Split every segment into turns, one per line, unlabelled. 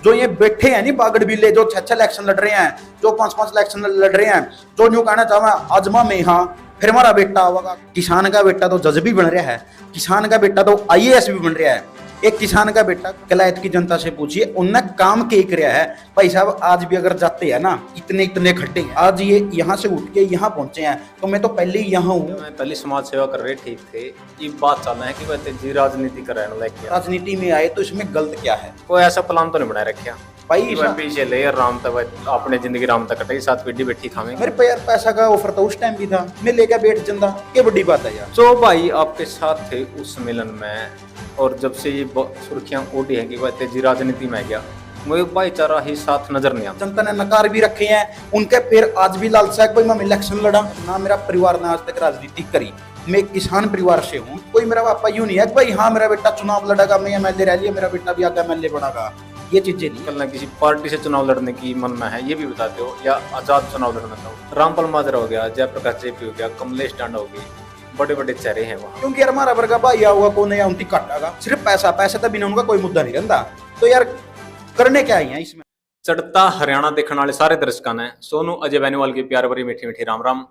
जो ये बैठे हैं नहीं बागड़ बिल्ले, जो 6 इलेक्शन लड़ रहे हैं, जो 5 इलेक्शन लड़ रहे हैं, जो न्यू कहना चाहूँ आजमा में हाँ फिर हमारा बेटा होगा। किसान का बेटा तो जज भी बन रहा है, किसान का बेटा तो IAS भी बन रहा है। एक किसान का बेटा कलायत की जनता से पूछिए, उनने काम के किया है भाई साहब। आज भी अगर जाते हैं ना, इतने इतने खड्डे हैं, आज ये यहाँ से उठ के यहाँ पहुंचे हैं, तो मैं तो पहले ही यहाँ हूँ।
मैं पहले समाज सेवा कर रहे ठीक थे, ये बात चल रहा है कि वह जी राजनीति कर रहे हैं।
राजनीति में आए तो इसमें गलत क्या है?
कोई ऐसा प्लान तो नहीं बनाए रखा
भाई
पीछे ले राम तक अपने जिंदगी राम तक कटेगी, साथ पीढ़ी बैठी खावेंगे।
मेरे पे यार पैसा का ऑफर तो उस टाइम भी था, मैं लेकर बैठ जाता, क्या बड़ी बात है यार।
जो भाई आपके साथ थे उस सम्मेलन में, और जब से ये सुर्खियां उड़ी है कि वह तेजी राजनीति में गया, मुझे भाईचारा ही साथ नजर नहीं आता।
जनता ने नकार भी रखे हैं उनके, फिर आज भी लालसा है कोई मैं इलेक्शन लड़ा ना। मेरा परिवार ने आज तक राजनीति करी, मैं किसान परिवार से हूँ। कोई मेरा पापा यूं नहीं है कि भाई हाँ मेरा बेटा चुनाव लड़ेगा, मैं MLA रह लिया, मेरा बेटा भी आगे MLA बनेगा, ये चीजें नहीं।
कल किसी पार्टी से चुनाव लड़ने की मन में है ये भी बताते हो, या आजाद चुनाव लड़ना चाहो। रामपाल माजरा हो गया, जयप्रकाश JP हो गया, कमलेश डांडा हो गई, बड़े बड़े चेहरे हैं वहाँ।
क्योंकि यार हमारा वर्ग भाई हुआ कौन है उनकी काटागा, सिर्फ पैसा पैसा तो बिना उनका कोई मुद्दा नहीं रहता। तो यार करने क्या है इसमें?
चढ़ता हरियाणा देखने वाले सारे दर्शकों ने सोनू अजय बैनीवाल की प्यार भरी मीठी मीठी राम राम।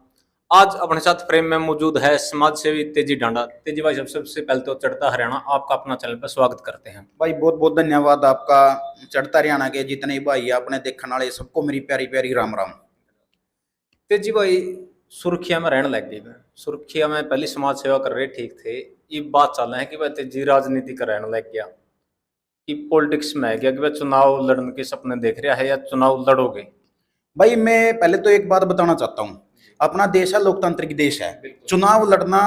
आज अपने साथ फ्रेम में मौजूद है समाज सेवी तेजी डांडा। तेजी भाई सबसे पहले तो चढ़ता हरियाणा आपका अपना चैनल पर स्वागत करते हैं।
भाई बहुत बहुत धन्यवाद आपका। चढ़ता हरियाणा के जितने भाई अपने देखने वाले सबको मेरी प्यारी प्यारी राम राम।
तेजी भाई सुर्खिया में रहने लग गई, सुर्खिया में पहले समाज सेवा कर रहे ठीक थे, ये बात चल रहा है कि वह तेजी राजनीति कर रहने लग गया, कि पॉलिटिक्स में आ गया, कि वह चुनाव लड़ने के सपने देख रहा है या चुनाव लड़ोगे?
भाई मैं पहले तो एक बात बताना चाहता हूँ, अपना देश है लोकतांत्रिक देश है, चुनाव लड़ना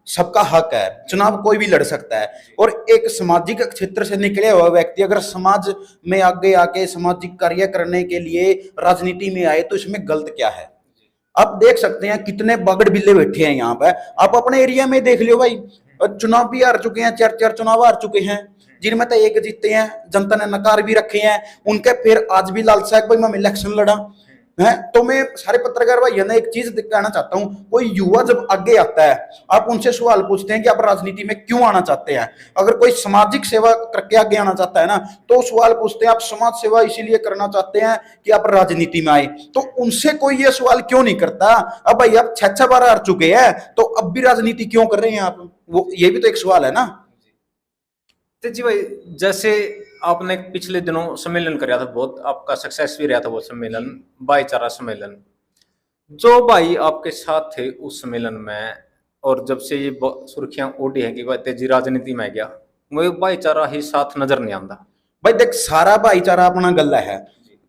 सबका हक है, चुनाव कोई भी लड़ सकता है। और एक सामाजिक क्षेत्र से निकले हुआ व्यक्ति अगर समाज में आगे आके सामाजिक कार्य करने के लिए राजनीति में आए तो इसमें गलत क्या है? आप देख सकते हैं कितने बगड़ बिल्ले बैठे हैं यहाँ पे, आप अपने एरिया में देख लियो भाई। चुनाव भी हार चुके हैं, 4 चुनाव हार चुके हैं, जिनमें तो एक जीते हैं, जनता ने नकार भी रखे हैं उनके, फिर आज भी लालसा है कोई मैं इलेक्शन लड़ा है। तो मैं सारे पत्रकार भाइयों ने एक चीज कहना चाहता हूं, कोई युवा जब आगे आता है आप उनसे सवाल पूछते हैं कि आप राजनीति में क्यों आना चाहते हैं। अगर कोई सामाजिक सेवा करके आगे आना चाहता है ना, तो सवाल पूछते हैं आप समाज सेवा इसीलिए करना चाहते हैं कि आप राजनीति में आए, तो उनसे कोई ये सवाल क्यों नहीं करता अब भाई आप 6 बार हार चुके हैं तो अब भी राजनीति क्यों कर रहे हैं आप? वो ये भी तो एक सवाल है ना।
तो जी भाई जैसे आपने पिछले दिनों सम्मेलन कराया था, बहुत आपका सक्सेस भी रहा था वो सम्मेलन, भाईचारा सम्मेलन। जो भाई आपके साथ थे उस सम्मेलन में, और जब से ये सुर्खियां उड़ी है कि भाई तेजी राजनीति में गया, मुझे भाईचारा ही साथ नजर नहीं आता।
भाई देख सारा भाईचारा अपना गला है,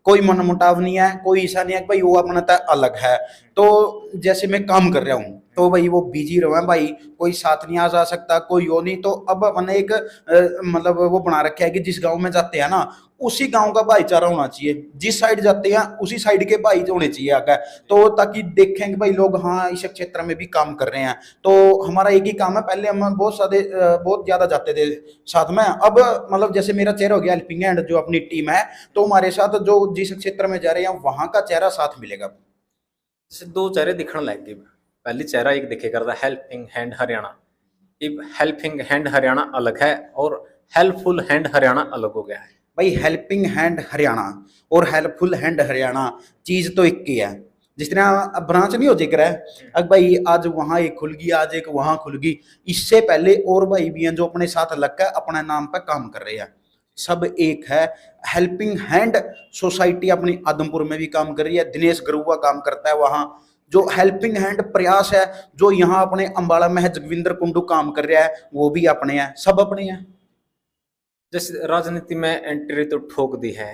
कोई मनमुटाव नहीं है, कोई ऐसा नहीं है कि भाई वो अपना तय अलग है। तो जैसे मैं काम कर रहा हूँ तो भाई वो बिजी रहा है भाई, कोई साथ नहीं आ जा सकता, कोई वो नहीं। तो अब अपने एक मतलब वो बना रखा है कि जिस गांव में जाते हैं ना उसी गांव का भाईचारा होना चाहिए, जिस साइड जाते हैं उसी साइड के भाई होने चाहिए आगे, तो ताकि देखें कि भाई लोग हाँ इस क्षेत्र में भी काम कर रहे हैं। तो हमारा एक ही काम है, पहले हम बहुत ज्यादा जाते थे साथ में, अब मतलब जैसे मेरा चेहरा हो गया हेल्पिंग हैंड जो अपनी टीम है, तो हमारे साथ जो जिस क्षेत्र में जा रहे हैं वहां का चेहरा साथ मिलेगा।
जैसे 2 चेहरे दिखने लग गए, पहले चेहरा एक दिखे करता helping hand Haryana, helping hand Haryana अलग है और हेल्पफुल हैंड हरियाणा अलग हो गया है।
भाई हेल्पिंग हैंड हरियाणा और हेल्पफुल हैंड हरियाणा चीज तो एक ही है। जिस तरह ब्रांच नहीं हो जिक्र है, अब भाई आज वहां एक खुल गई, आज एक वहां खुल गई, इससे पहले और भाई भी हैं जो अपने साथ लग कर अपने नाम पर काम कर रहे हैं, सब एक है। हेल्पिंग हैंड सोसाइटी अपनी आदमपुर में भी काम कर रही है, दिनेश गरुआ काम करता है वहां। जो हेल्पिंग हैंड प्रयास है जो यहाँ अपने अंबाला में है, जगविंदर कुंडू काम कर रहा है, वो भी अपने हैं, सब अपने हैं।
जैसे राजनीति में एंट्री तो ठोक दी है,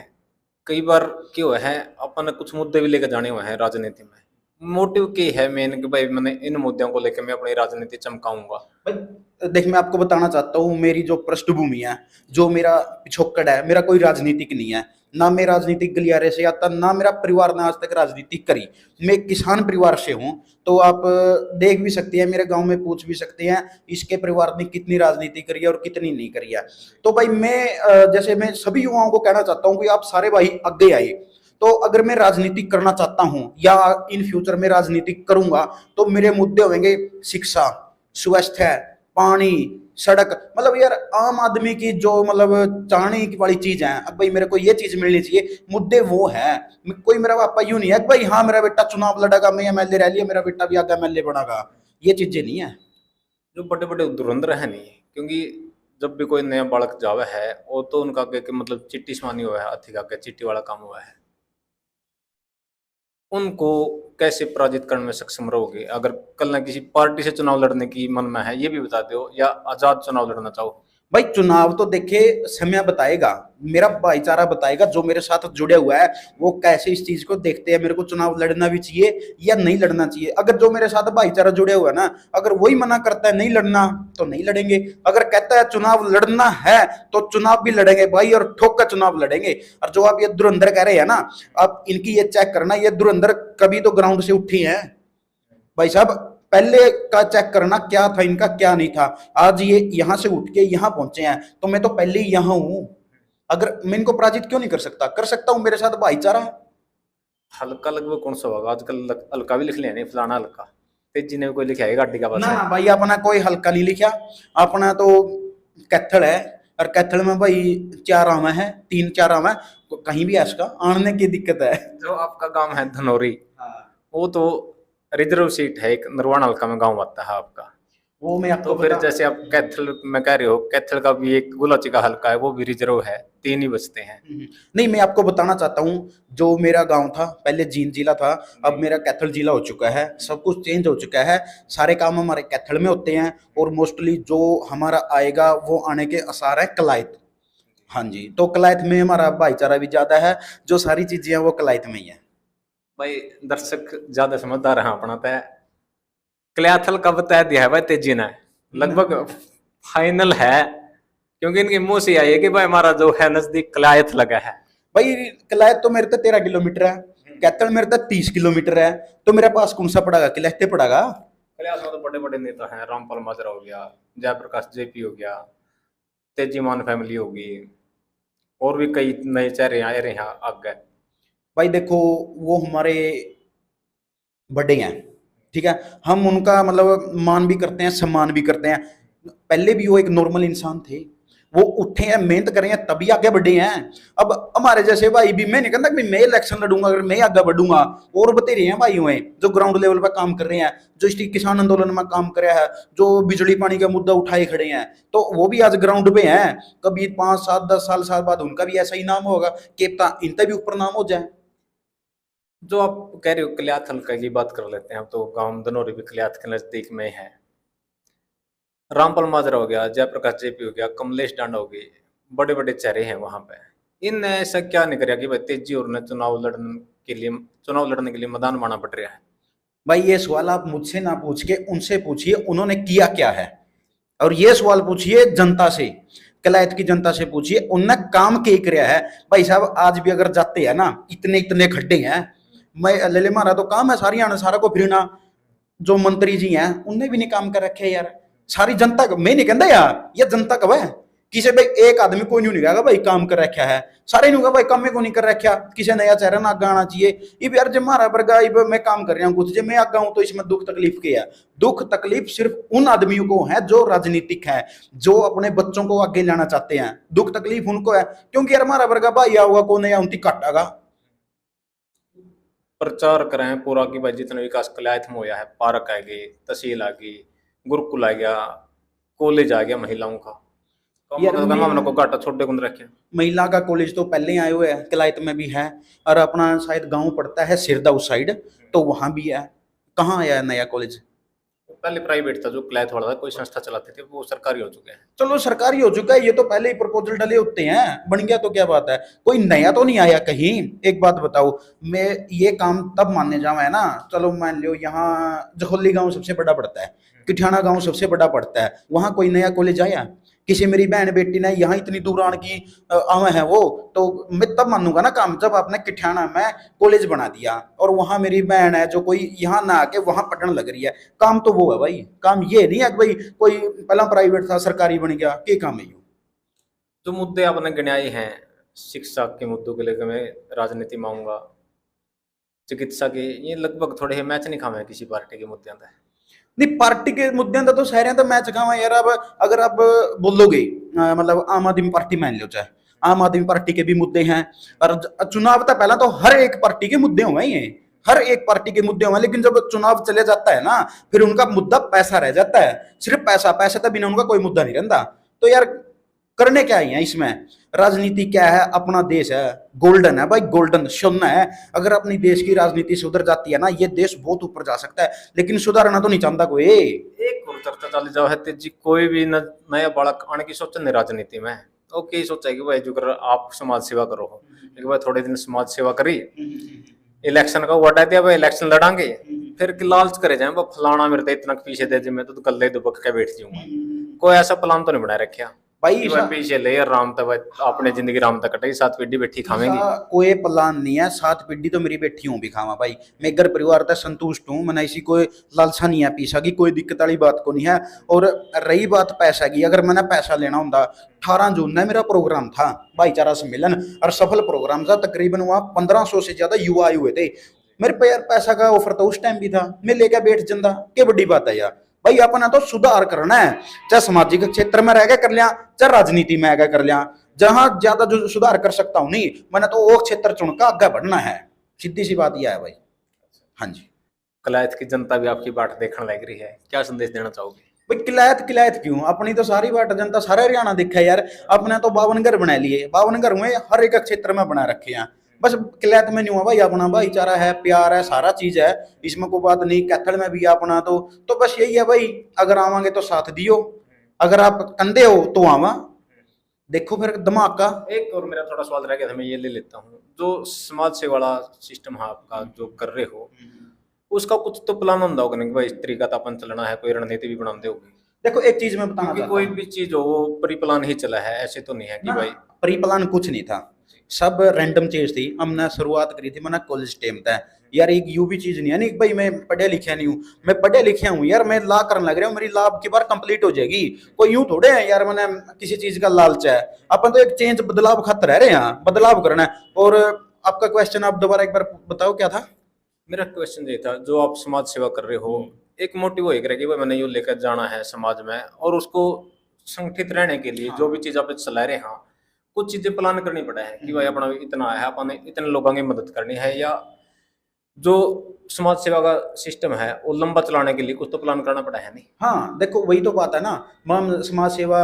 कई बार क्यों है अपन कुछ मुद्दे भी लेकर जाने हुए हैं राजनीति में, मोटिव क्या है मेन कि भाई मैंने इन मुद्दों को लेकर मैं अपनी राजनीति चमकाऊंगा?
भाई देख मैं आपको बताना चाहता हूँ, मेरी जो पृष्ठभूमि है, जो मेरा पिछोकड़ है, मेरा कोई राजनीतिक नहीं है, ना मैं राजनीतिक गलियारे से आता, ना मेरा परिवार ने आज तक राजनीति करी। मैं किसान परिवार से हूँ, तो आप देख भी सकते हैं, मेरे गांव में पूछ भी सकते हैं इसके परिवार ने कितनी राजनीति करी है और कितनी नहीं करी है। तो भाई मैं जैसे मैं सभी युवाओं को कहना चाहता हूँ कि आप सारे भाई आगे आए। तो अगर मैं राजनीति करना चाहता हूँ या इन फ्यूचर में राजनीति करूंगा तो मेरे मुद्दे होंगे शिक्षा, स्वास्थ्य, पानी, सड़क, मतलब यार आम आदमी की जो मतलब चाहने की वाली चीज है, अब भाई मेरे को ये चीज मिलनी चाहिए, मुद्दे वो है। कोई मेरा पापा यूं नहीं है कि भाई हाँ मेरा बेटा चुनाव लड़ेगा, मैं एमएलए रह लिया, मेरा बेटा भी आगे एमएलए बनेगा, ये चीजें नहीं है।
जो बड़े बड़े धुरंधर है नहीं, क्योंकि जब भी कोई नया बालक जावे है वो तो उनका के मतलब चिट्ठी समानी हुआ है, अथी का चिट्ठी वाला काम हुआ है। उनको कैसे पराजित करने में सक्षम रहोगे? अगर कल ना किसी पार्टी से चुनाव लड़ने की मन में है ये भी बता दो, या आजाद चुनाव लड़ना चाहो?
भाई चुनाव तो देखे समय बताएगा, मेरा भाईचारा बताएगा, जो मेरे साथ जुड़े हुआ है वो कैसे इस चीज को देखते हैं, मेरे को चुनाव लड़ना भी चाहिए या नहीं लड़ना चाहिए। अगर जो मेरे साथ भाईचारा जुड़े हुआ है ना, अगर वही मना करता है नहीं लड़ना तो नहीं लड़ेंगे, अगर कहता है चुनाव लड़ना है तो चुनाव भी लड़ेंगे भाई, और ठोक कर चुनाव लड़ेंगे। और जो आप ये धुरंधर कह रहे हैं ना, आप इनकी ये चेक करना, ये धुरंधर कभी तो ग्राउंड से उठी है भाई साहब, पहले का चेक करना क्या था इनका क्या नहीं था। आज ये यहां से उठ के यहां पहुंचे हैं, तो मैं तो पहले ही यहां हूं। अगर मैं इनको पराजित क्यों नहीं कर सकता, कर सकता हूं, मेरे साथ भाईचारा है।
हल्का लगभग कौन सा होगा आजकल? हल्का भी लिख लिया नहीं, फलाना हल्का। तेजी ने कोई लिखा है गाड़ी का पास
ना
है?
ना भाई, अपना कोई हल्का नहीं लिखा, अपना तो कैथल है। और कैथल में भाई 4 आम है, 3 4 आम है, तो कहीं भी इसका आने की दिक्कत है।
जो आपका गांव है धनौरी,
हाँ,
वो तो रिजर्व सीट है, एक नरवाना हल्का में गांव आता है आपका।
वो मैं आपको
तो फिर
बता।
जैसे आप कैथल में कह रहे हो, कैथल का भी एक गुलाची का हल्का है, वो भी रिजर्व है, 3 ही बचते हैं।
नहीं, मैं आपको बताना चाहता हूँ, जो मेरा गांव था पहले जींद जिला था, अब मेरा कैथल जिला हो चुका है, सब कुछ चेंज हो चुका है, सारे काम हमारे कैथल में होते हैं, और मोस्टली जो हमारा आएगा वो आने के आसार है कलायत। हाँ जी, तो कलायत में हमारा भाईचारा भी ज्यादा है, जो सारी चीजें हैं वो कलायत में ही है।
भाई दर्शक ज्यादा समझदार है अपना तय। कल्याथल का बता दिया है भाई तेजी ने, लगभग फाइनल है, क्योंकि इनके मुंह से आई है कि भाई हमारा जो है नजदीक कलायत लगा है।
भाई कलायत तो मेरे तो 13 किलोमीटर है, कैथल मेरे तो 30 किलोमीटर है, तो मेरे पास कौन सा पड़ेगा, कलहते पड़ेगा।
कल्याथ में तो बड़े बड़े नेता हैं, रामपाल माजरा हो गया, जयप्रकाश जेपी हो गया, तेजी मान फैमिली होगी, और भी कई नए चेहरे आए रहे हैं आगे।
भाई देखो, वो हमारे बड़े हैं, ठीक है, हम उनका मतलब मान भी करते हैं, सम्मान भी करते हैं। पहले भी वो एक नॉर्मल इंसान थे, वो उठे हैं, मेहनत करे हैं, तभी आगे बढ़े हैं। अब हमारे जैसे भाई भी, मैं नहीं कहता कि मैं इलेक्शन लड़ूंगा अगर मैं आगे बढ़ूंगा, और बतेरे हैं भाई हुए जो ग्राउंड लेवल पर काम कर रहे हैं, जो इस किसान आंदोलन में काम कर रहा है, जो बिजली पानी का मुद्दा उठाए खड़े हैं, तो वो भी आज ग्राउंड पे हैं। कभी 5 7 10 साल बाद उनका भी ऐसा ही नाम होगा कि इनका भी ऊपर नाम हो जाए।
जो आप कह रहे हो कल्याथ हल्का की बात कर लेते हैं, तो गांव धनौरी भी कल्याथ के नजदीक में है। रामपाल माजरा हो गया, जयप्रकाश जेपी हो गया, कमलेश डांडा हो गई, बड़े बड़े चेहरे हैं वहां पे। इनने ऐसा क्या नहीं कराया कि भाई तेजी और ने चुनाव लड़ने के लिए मैदान माना पड़ रहा है?
भाई ये सवाल आप मुझसे ना पूछ के उनसे पूछिए, उन्होंने किया क्या है। और ये सवाल पूछिए जनता से, कलायत की जनता से पूछिए, उनने काम क्या कराया है। भाई साहब आज भी अगर जाते हैं ना, इतने इतने खड्डे हैं, मैं ले ले मारा तो काम है सारी आना सारा को फिरना। जो मंत्री जी हैं उनने भी नहीं काम कर रखे यार, सारी जनता का मैं नहीं कहता यार, ये जनता का है। किसी भाई एक आदमी कोई नहीं कहेगा भाई काम कर रखा है, सारे नहीं भाई काम में को नहीं कर रखा, किसी नया चेहरा ना आगे आना चाहिए। इब यार जब मारा वर्गा इब मैं काम कर रहा हूँ कुछ, जब मैं आगा हूं तो इसमें दुख तकलीफ के है। दुख तकलीफ सिर्फ उन आदमियों को है जो राजनीतिक है, जो अपने बच्चों को आगे लाना चाहते हैं, दुख तकलीफ उनको है, क्योंकि यार हमारा वर्गा भाई आऊगा को नया उनकी कटागा।
प्रचार करें पूरा कि भाई जितना विकास कल्याथ में होया है, पार्क आ गई, तहसील आ गई, गुरुकुल आ गया, कॉलेज आ गया महिलाओं का, कम
यार
मतलब हम को घाटा छोटे कुंद रखे।
महिला का कॉलेज तो पहले ही आए हुए हैं, किलायत में भी है, और अपना शायद गांव पड़ता है सिरदा उस साइड, तो वहां भी है। कहाँ आया है नया कॉलेज?
पहले प्राइवेट था जो कल्याथ वाला था, कोई संस्था चलाते थे, वो सरकारी हो चुके हैं।
चलो सरकारी हो चुका है, ये तो पहले ही प्रपोजल डले होते हैं, बन गया तो क्या बात है, कोई नया तो नहीं आया कहीं। एक बात बताओ, मैं ये काम तब मानने जावा है ना, चलो मान लो यहाँ जखोली गांव सबसे बड़ा पड़ता है, किठाना गांव सबसे बड़ा पड़ता है, वहां कोई नया कॉलेज आया? किसी मेरी बहन बेटी ने यहाँ इतनी दूर आने की आवे है वो, तो मैं तब मानूंगा ना काम जब आपने किठाना में कॉलेज बना दिया, और वहां मेरी बहन है जो कोई यहाँ ना आके वहां पढ़ने लग रही है। काम तो वो है भाई, काम ये नहीं है कि भाई कोई पहला प्राइवेट था सरकारी बन गया, के काम है ये।
जो मुद्दे आपने गिनाए हैं, शिक्षा के मुद्दों के लेकर मैं राजनीति में आऊंगा, चिकित्सा के, ये लगभग थोड़े मैच नहीं खामे किसी पार्टी के मुद्दे अंदर।
नहीं पार्टी के मुद्दे तो सारे तो मैं चुका यार। अब अगर आप बोलोगे मतलब आम आदमी पार्टी मान लो, चाहे आम आदमी पार्टी के भी मुद्दे हैं, और चुनाव था पहला तो हर एक पार्टी के मुद्दे हुए ही हैं, हर एक पार्टी के मुद्दे हुए, लेकिन जब चुनाव चले जाता है ना, फिर उनका मुद्दा पैसा रह जाता है, सिर्फ पैसा, पैसे तो बिना उनका कोई मुद्दा नहीं रहता। तो यार करने क्या ही है इसमें, राजनीति क्या है, अपना देश है, गोल्डन है भाई, गोल्डन सोना है। अगर अपनी देश की राजनीति सुधर जाती है ना, ये देश बहुत ऊपर जा सकता है, लेकिन सुधारना तो नहीं चाहता कोई।
एक और चर्चा चली जाओ है तेजी, कोई भी नया बालक आने की सोचे नहीं राजनीति में, तो यही सोचा है कि भाई जो कर आप समाज सेवा करो, लेकिन भाई थोड़े दिन समाज सेवा करी, इलेक्शन का वादा दिया भाई इलेक्शन लड़ांगे, फिर कि लालच करे जाए वो फलाना मेरे तो इतना पीछे दे मैं तो गले दुबक के बैठ जाऊंगा। कोई ऐसा प्लान तो नहीं बनाए रखा
भाई
पीछे ले राम तक अपने जिंदगी राम तक कटेगी, सात पीढ़ी बैठी खावेंगी।
कोई प्लान नहीं है, सात पीढ़ी तो मेरी बैठी हूँ भी खावा भाई, मैं घर परिवार तक संतुष्ट हूँ, मैंने इसी कोई लालसा नहीं है पीसा की, कोई दिक्कत वाली बात को नहीं है। और रही बात पैसा की, अगर मैंने पैसा लेना होता, 18 जून में मेरा प्रोग्राम था भाईचारा सम्मेलन, और सफल प्रोग्राम था, तकरीबन वहाँ 1500 से ज्यादा युवा आए हुए थे। मेरे पे यार पैसा का ऑफर तो उस टाइम भी था, मैं लेकर बैठ जाता, क्या बड़ी बात है यार। भाई अपना तो सुधार करना है, चाहे सामाजिक क्षेत्र में रह के कर लिया, चाहे राजनीति में आगे कर लिया, जहां ज्यादा जो सुधार कर सकता हूं, नहीं मैंने तो वो क्षेत्र चुनकर आगे बढ़ना है, सीधी सी बात यह है भाई। हाँ जी।
कलायत की जनता भी आपकी बात देखने लग रही है, क्या संदेश देना चाहोगे?
भाई किलायत किलायत क्यों, अपनी तो सारी बाट जनता सारा हरियाणा देखा यार, अपने तो 52 घर बना लिए, 52 घर में हर एक क्षेत्र में बना रखे हैं, बस किलायत में नहीं हुआ भाई, अपना भाईचारा है, प्यार है, सारा चीज है, इसमें कोई बात नहीं। कैथल में भी अपना तो बस यही है भाई, अगर आवांगे तो साथ दियो, अगर आप कंधे हो तो आवा, देखो फिर दिमाग का।
एक और मेरा थोड़ा सवाल रह गया था, मैं ये ले लेता हूँ, जो समाज सेवा वाला सिस्टम है आपका जो कर रहे हो, उसका कुछ तो प्लान होता होगा कि भाई इस तरीका तो अपन चलना है, कोई रणनीति भी बनाते होगी?
देखो एक चीज मैं बताना चाहता
कोई भी चीज हो वो प्री प्लान ही चला है, ऐसे तो नहीं है कि भाई
प्री प्लान कुछ नहीं था, सब रैंडम चीज थी। हमने शुरुआत करी थी, मैंने कॉलेज टाइम था यार, एक यू भी चीज नहीं है, नहीं भाई मैं पढ़े लिखे नहीं हूँ, मैं पढ़े लिखे हूँ यार, मैं ला करने लग रहा हूँ, मेरी लाभ की बार कंप्लीट हो जाएगी, कोई यूं थोड़े है यार मैंने किसी चीज का लालच है, अपन तो एक चेंज बदलाव खातर रह रहे हैं, बदलाव करना है। और आपका क्वेश्चन आप दोबारा एक बार बताओ क्या था?
मेरा क्वेश्चन ये था, जो आप समाज सेवा कर रहे हो, एक मोटिव हो कि भाई मैंने यूं लेकर जाना है समाज में, और उसको संगठित रहने के लिए जो भी चीज आप चला रहे हैं, कुछ चीजें प्लान करनी पड़ा है कि भाई अपना इतना है, अपन इतने लोगों की मदद करनी है, या जो समाज सेवा का सिस्टम है वो लंबा चलाने के लिए कुछ तो प्लान करना पड़ा है नहीं?
हाँ देखो वही तो बात है ना, मैं समाज सेवा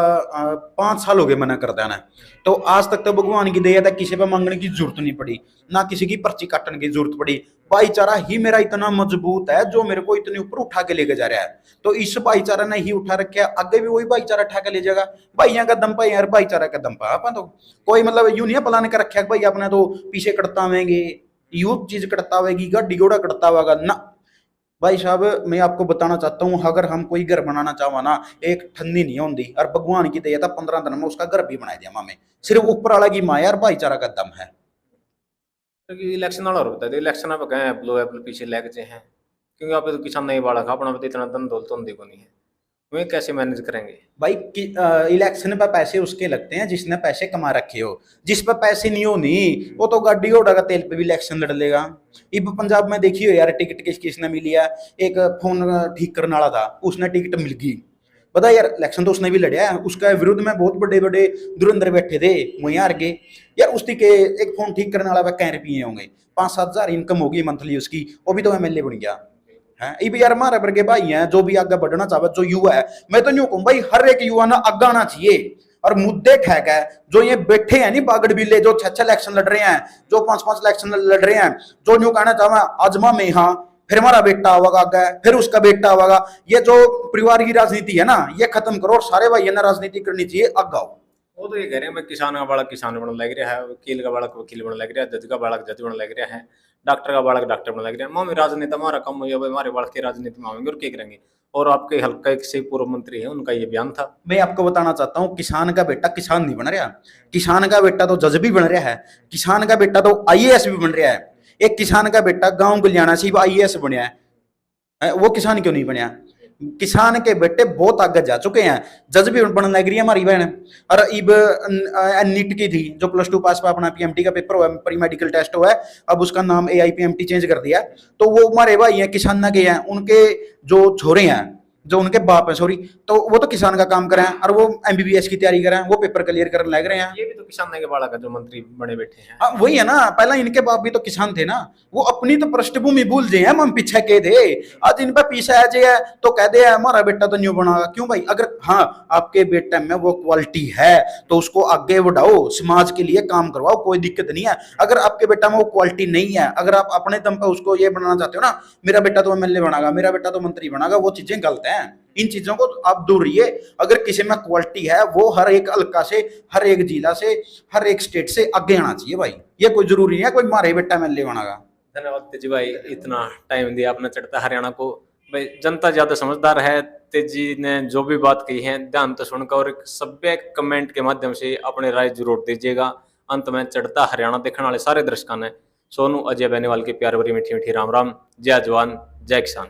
5 साल हो गए मैंने करता है ना, तो आज तक तो भगवान की दया था, किसी पे मांगने की जरूरत नहीं पड़ी, ना किसी की पर्ची काटने की जरूरत पड़ी। भाईचारा ही मेरा इतना मजबूत है जो मेरे को इतने ऊपर उठा के लेके जा रहा है, तो इस भाईचारा ने ही उठा रखा है, आगे भी वही भाईचारा उठा के ले जाएगा, भाइयों का दम पर यार, भाईचारा का दम पर अपन तो कोई मतलब यूं नहीं प्लान कर रखा है भाई अपने तो पीछे कटता हुएंगे, यू चीज कटता हुएगी, गाड़ी घोड़ा कटता हुआ ना भाई साहब। मैं आपको बताना चाहता हूँ, अगर हम कोई घर बनाना चाहवा ना, एक ठंडी नहीं होती, और भगवान की दया था 15 दिन में उसका घर भी बना दिया मामे, सिर्फ ऊपर वाला की माँ यार, भाईचारा का दम है।
क्योंकि इलेक्शन वाला होता है, इलेक्शन आप गए एप्लो एप्लो पीछे लेके हैं, क्योंकि आप तो किसान नहीं बाड़ा खा, अपना तो इतना धन दौलत होती को नहीं है, वे कैसे मैनेज करेंगे
भाई? इलेक्शन पे पैसे उसके लगते हैं जिसने पैसे कमा रखे हो, जिस पे पैसे नहीं हो नहीं, वो तो गाड़ी घोड़ा का तेल पे भी इलेक्शन लड़ लेगा। इब पंजाब में देखियो यार, टिकट किसने मिली है, एक फोन ठीक करने वाला था, उसने टिकट मिल गई, पता यार इलेक्शन तो उसने भी लड़ा है, उसका विरुद्ध में बहुत बड़े बड़े धुरंधर बैठे थे, वही हार गए यार। उसकी के एक फोन ठीक करने वाला कई रुपये होंगे, 5-7 हजार इनकम होगी मंथली उसकी, वो भी तो MLA बन गया है। ये यार हमारे वर्गे भाई हैं जो भी आगे बढ़ना चाहे, जो युवा है, मैं तो यूं कहूं भाई हर एक युवा ना आगे आना चाहिए, और मुद्दे ठैक है जो ये बैठे हैं नहीं बागड़ बिल्ले, जो 6-6 इलेक्शन लड़ रहे हैं, जो 5-5 इलेक्शन लड़ रहे हैं, जो यूं कहना चाहवा आजमा में, हाँ फिर हमारा बेटा होगा आगे, फिर उसका बेटा होगा, ये जो परिवार की राजनीति है ना, ये खत्म करो, और सारे भाई ने राजनीति करनी चाहिए, आगे आओ।
वो तो ये कह रहे हैं मैं किसान का बालक किसान बनने लग रहा है, वकील का बालक वकील बनने लग रहा है, जज का बालक जज बनने लग रहा है, डॉक्टर का बालक डॉक्टर बनने लग रहा है, मामी राजनीति हमारा कम हुई है, हमारे बालक की राजनीति में आएंगे और क्या करेंगे। और आपके हल्का एक से पूर्व मंत्री है, उनका ये बयान था।
मैं आपको बताना चाहता हूँ, किसान का बेटा किसान नहीं बन रहा, किसान का बेटा तो जज भी बन रहा है, किसान का बेटा तो IAS भी बन रहा है। एक किसान का बेटा गाँव गलियाना से IAS बनया है, वो किसान क्यों नहीं बनया? किसान के बेटे बहुत आगे जा चुके हैं, जज भी बनने लग रही है हमारी बहन। और इब नीट की थी जो +2 पास पर अपना PMT का पेपर हुआ, प्री मेडिकल टेस्ट हुआ है, अब उसका नाम AIPMT चेंज कर दिया, तो वो हमारे भाई हैं किसान के हैं, उनके जो छोरे हैं जो उनके बाप है, सॉरी, तो वो तो किसान का काम कर रहे हैं और वो एमबीबीएस की तैयारी कर रहे हैं, वो पेपर क्लियर करने लग रहे हैं।
ये भी तो किसान के बालक है जो मंत्री बने बैठे हैं।
हाँ वही है ना, पहला इनके बाप भी तो किसान थे ना, वो अपनी तो पृष्ठभूमि भूल गए हम पीछे के थे। आज इन पे पीछे आ जाए तो कह दे हमारा बेटा तो न्यू बनागा। क्यों भाई? अगर हाँ आपके बेटे में वो क्वालिटी है तो उसको आगे बढ़ाओ, समाज के लिए काम करवाओ, कोई दिक्कत नहीं है। अगर आपके बेटा में वो क्वालिटी नहीं है, अगर आप अपने दम पे उसको ये बनाना चाहते हो ना, मेरा बेटा तो एमएलए बनागा, मेरा बेटा तो मंत्री बनागा, वो चीजें गलत हैं। इन चीजों को आप दूर रहिए। अगर किसी में क्वालिटी है वो हर एक हल्का से, हर एक जिला से, हर एक स्टेट से आगे आना चाहिए भाई। ये कोई जरूरी नहीं है कोई मारे बेटा एमएलए बनागा।
धन्यवाद तेजी भाई, इतना टाइम दिया आपने चढ़ता हरियाणा को। भाई जनता ज्यादा समझदार है, तेजी ने जो भी बात कही है ध्यान तो सुनकर और एक सभ्य कमेंट के माध्यम से अपने राय जरूर दीजिएगा। अंत में चढ़ता हरियाणा देखने वाले सारे दर्शकों ने सोनू अजय बेनीवाल की प्यार भरी मीठी मीठी राम राम। जय जवान जय किसान।